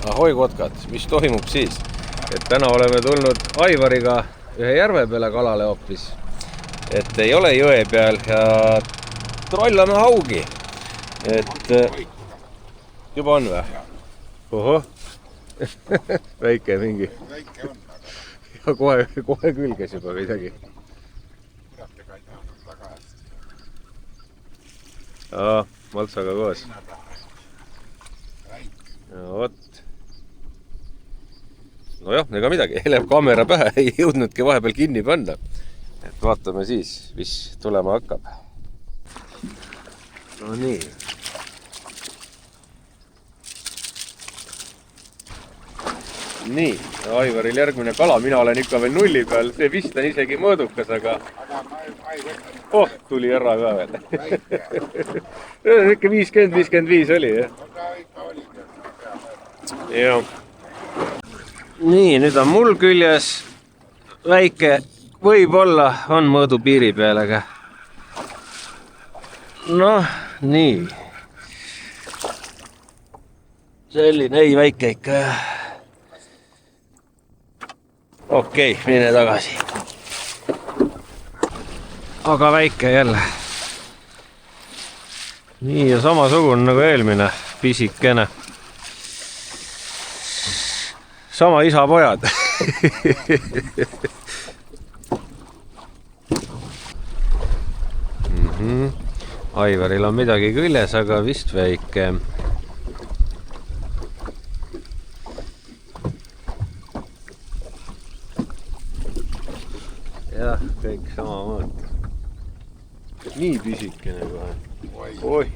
Ahoi kotkad, mis toimub siis? Et täna oleme tulnud Aivariga ühe järve peale kalale hoopis. Et ei ole jõe peal ja trollame haugi. Et juba on või? Oho. Väike mingi. Väike on. Ja kohe külges juba midagi. Maltsaga koos. Vot. Nojah, ega midagi, läheb kaamera pähe, ei jõudnudki vahepeal kinni panna. Et vaatame siis, mis tulema hakkab. No nii. Nii, Aivaril järgmine kala, mina olen ikka veel nulli peal, see vist on isegi mõõdukas, aga... tuli ära ka veel. Ikka 50-55 oli, jah? Jah. Nii, nüüd on mul küljes väike, võib-olla on mõõdu piiri peal, aga... Noh, nii. Selline, ei väike ikka, jah. Okei, mine tagasi. Aga väike jälle. Nii ja samasugune nagu eelmine, pisikene. Sama isa pojad. Aivaril on midagi küljes, aga vist väike. Jah, kõik sama mõõt. Nii pisikene kohe. Oi.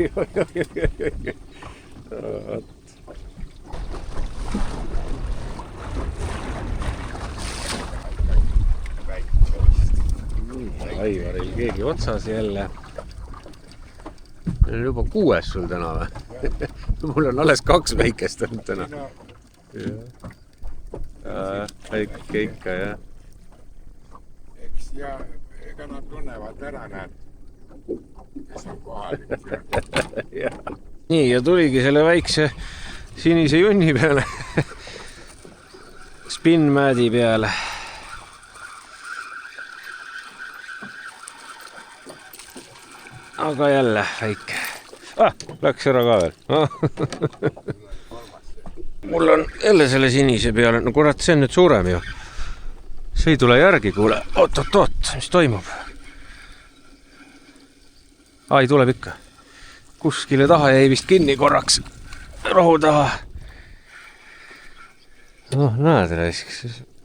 Aivaril keegi otsas jälle. Meil on juba 6 sul täna või? Mul on alles 2 väikest on täna. Väike ikka, jah. Ja ega nad tunnevad ära näed, kes on kohal. Nii, ja tuligi selle väikse sinise junni peale. Spinmäädi peale. Aga jälle väike. Läks ära ka veel. Mul on jälle selle sinise peale. No kurat, see on nüüd suurem ju. See ei tule järgi, kuule. Oot, mis toimub? Ai, tuleb ikka. Kuskile taha jäi vist kinni korraks. Rohu taha. Noh, näed, raisk.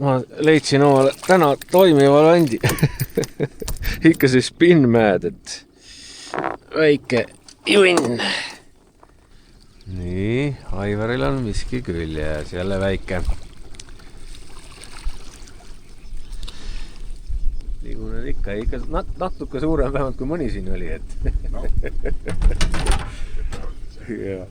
Ma leidsin omale täna toimiva landi. Ikka see spinmääd, et väike junn. Nii, Aivaril on miski küljes, jälle väike. Liigunen ikka natuke suurem vähemalt kui mõni siin oli, et... No. Ja.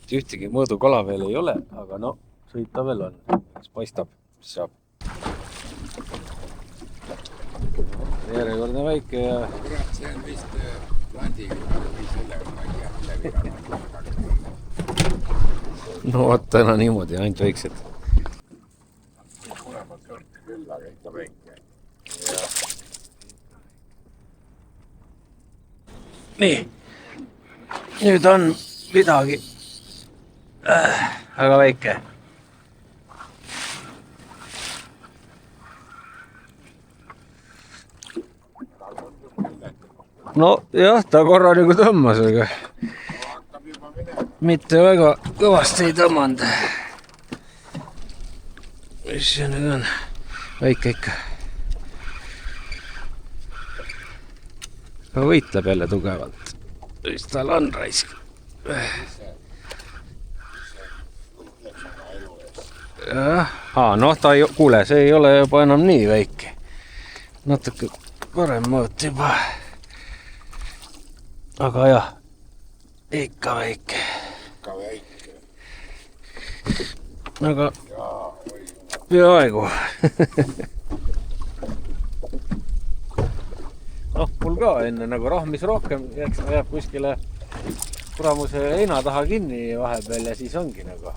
Ühtegi mõõdu kala veel ei ole, aga no, sõita veel on. Paistab, mis saab. Järjekordne väike ja... Kurat, see on vist landiga või sellega, ma ei tea, midagi. No vot, täna niimoodi, ainult väiksed. Mõlemad sorti küll, aga ikka väike. Nii, nüüd on midagi väga väike. No jah, ta korra nagu tõmmas, aga mitte väga kõvasti ei tõmmanud. Mis see nüüd on? Väike ikka. Aga võitleb jälle tugevalt. Mis tal on raisk? Noh, ta ei... Kuule, see ei ole juba enam nii väike. Natuke parem mõõt juba. Aga jah, ikka väike. Ikka väike. Aga peaaegu. Noh, mul ka enne nagu rahmis rohkem, jääb kuskile kuramuse heina taha kinni vahepeal ja siis ongi nagu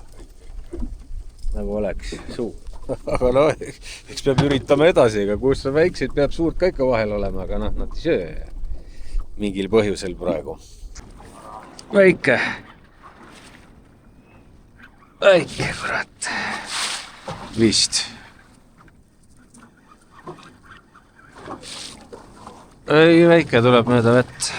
oleks suu. Aga no, eks peab üritama edasi, aga kus on väikseid, peab suurt ka ikka vahel olema, aga noh, nad ei söö mingil põhjusel praegu. Väike, kurat, vist. Ei, väike tuleb mööda vett.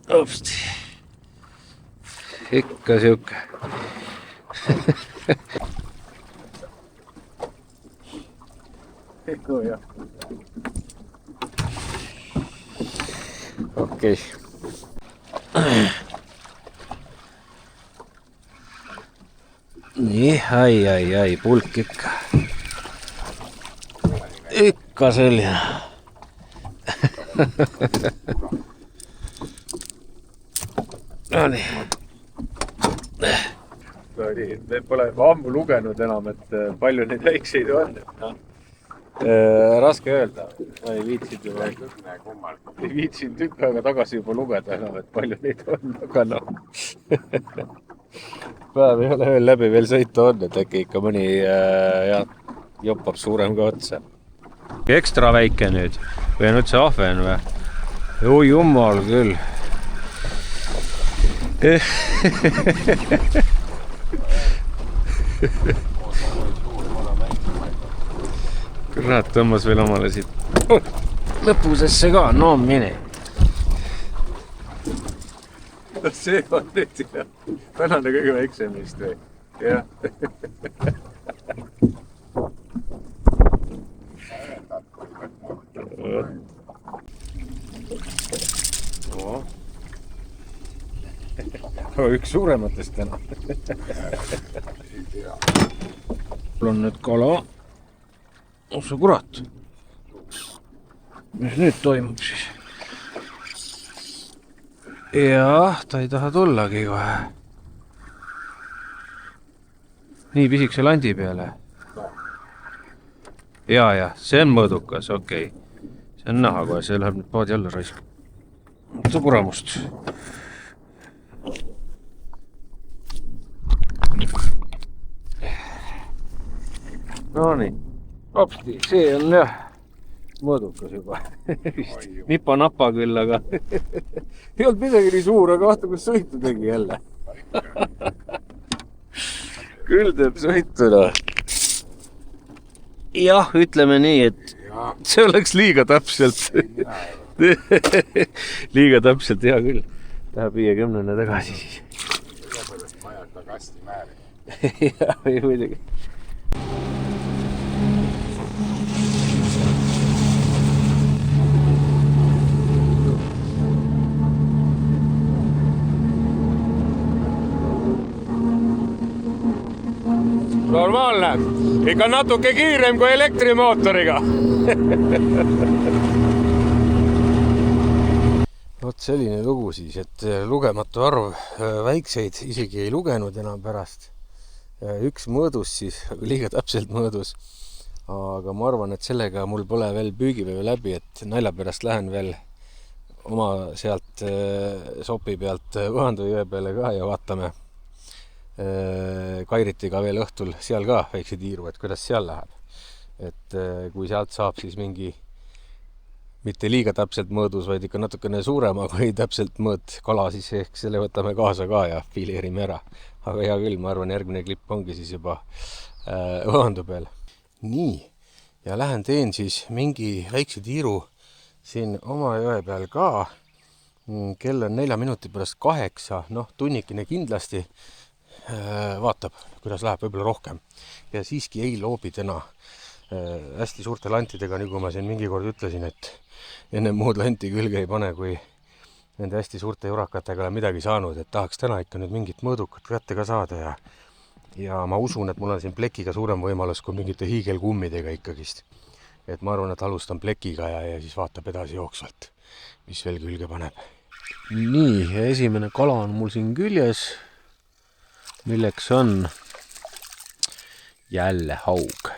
Opsti. Ikka siuke. Ikku jah. Okei. Nii, ai, pulk ikka. Ikka selline. No nii. Me pole ammu lugenud enam, et palju neid väikseid on. Raske öelda. Ma ei viitsinud tükk aega tagasi juba lugeda enam, et palju neid on, aga noh. Päev ei ole veel läbi, veel sõita on, et äkki ikka mõni joppab suurem ka otsa. Ekstra väike nüüd või on üldse ahven või? Oi jummal küll. Kurat, tõmbas veel omale siit lõpusesse ka, no mine. See on nüüd jah. Tänane kõige väiksem vist või? Jah. Üks suurematest täna. Mul on nüüd kala. Oh see kurat. Mis nüüd toimub siis? Jah, ta ei taha tullagi kohe. Nii pisikse landi peale. Ja, see on mõõdukas, okei. See on näha kohe, see läheb nüüd paadi alla raisk. See kuramust. No nii, hopsti, see on jah mõõdukas juba. Nipa-napa küll, aga ei olnud midagi nii suur, aga vaata, kus sõitu tegi jälle. Küll teeb sõituna. Jah, ütleme nii, et see oleks liiga täpselt. Liiga täpselt, hea küll. Läheb 50 tagasi siis. Sellepärast vajad ta kasti määri. Jah, või muidugi. Normaalne, ikka natuke kiirem kui elektrimootoriga. Vot selline lugu siis, et lugematu arv väikseid isegi ei lugenud enam pärast. Üks mõõdus siis, liiga täpselt mõõdus. Aga ma arvan, et sellega mul pole veel püügipäeva läbi, et nalja pärast lähen veel oma sealt sopi pealt Võhandu jõe peale ka ja vaatame Kairitiga veel õhtul seal ka väikse tiiru, et kuidas seal läheb. Et kui sealt saab siis mingi mitte liiga täpselt mõõdus, vaid ikka natukene suurema kui täpselt mõõt kala, siis ehk selle võtame kaasa ka ja fileerime ära. Aga hea küll, ma arvan, järgmine klipp ongi siis juba Võhandu peal. Nii, ja lähen teen siis mingi väikse tiiru siin oma jõe peal ka. Kell on 4 minuti pärast 8, noh tunnikene kindlasti. Vaatab, kuidas läheb võib-olla rohkem. Ja siiski ei loobi täna hästi suurte lantidega, nagu ma siin mingi kord ütlesin, et enne muud lanti külge ei pane, kui nende hästi suurte jurakatega olen midagi saanud, et tahaks täna ikka nüüd mingit mõõdukat kätte ka saada ja ma usun, et mul on siin plekiga suurem võimalus kui mingite hiigelkummidega ikkagist. et ma arvan, et alustan plekiga ja siis vaatab edasi jooksvalt, mis veel külge paneb. Nii, ja esimene kala on mul siin küljes, milleks on jälle haug.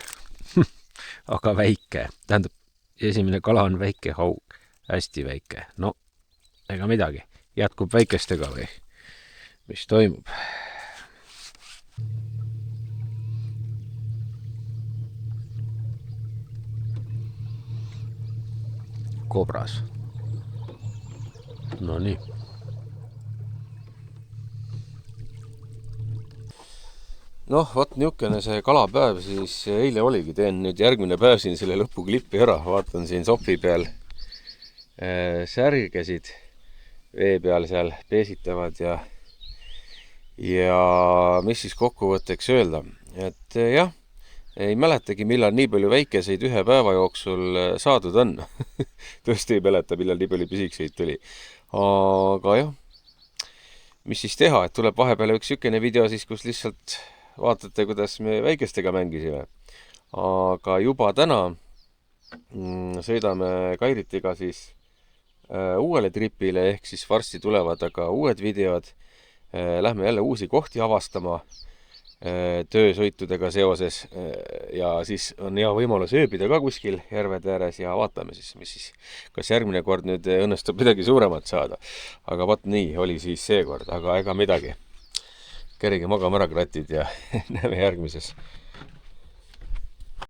Aga väike, tähendab, esimene kala on väike haug, hästi väike. No, ega midagi, jätkub väikestega või mis toimub? Kobras. No nii. Noh, vot niisugune see kalapäev siis eile oligi. Teen nüüd järgmine päev siin selle lõpuklippi ära. Vaatan siin sopi peal särgesid vee peal seal peesitavad ja mis siis kokkuvõtteks öelda. Et jah, ei mäletagi, millal nii palju väikeseid ühe päeva jooksul saadud on. Tõesti ei mäleta, millal nii palju pisikseid tuli. Aga jah, mis siis teha, et tuleb vahepeal üks sükene video siis, kus lihtsalt vaatate, kuidas me väikestega mängisime. Aga juba täna sõidame Kairitiga siis uuele tripile, ehk siis varsti tulevad aga uued videod. Lähme jälle uusi kohti avastama töösõitudega seoses ja siis on hea võimalus ööbida ka kuskil järvede ääres ja vaatame siis, mis siis, kas järgmine kord nüüd õnnestub midagi suuremat saada. Aga vaat nii oli siis seekord, aga ega midagi. Kerige magama ära kratid ja näeme järgmises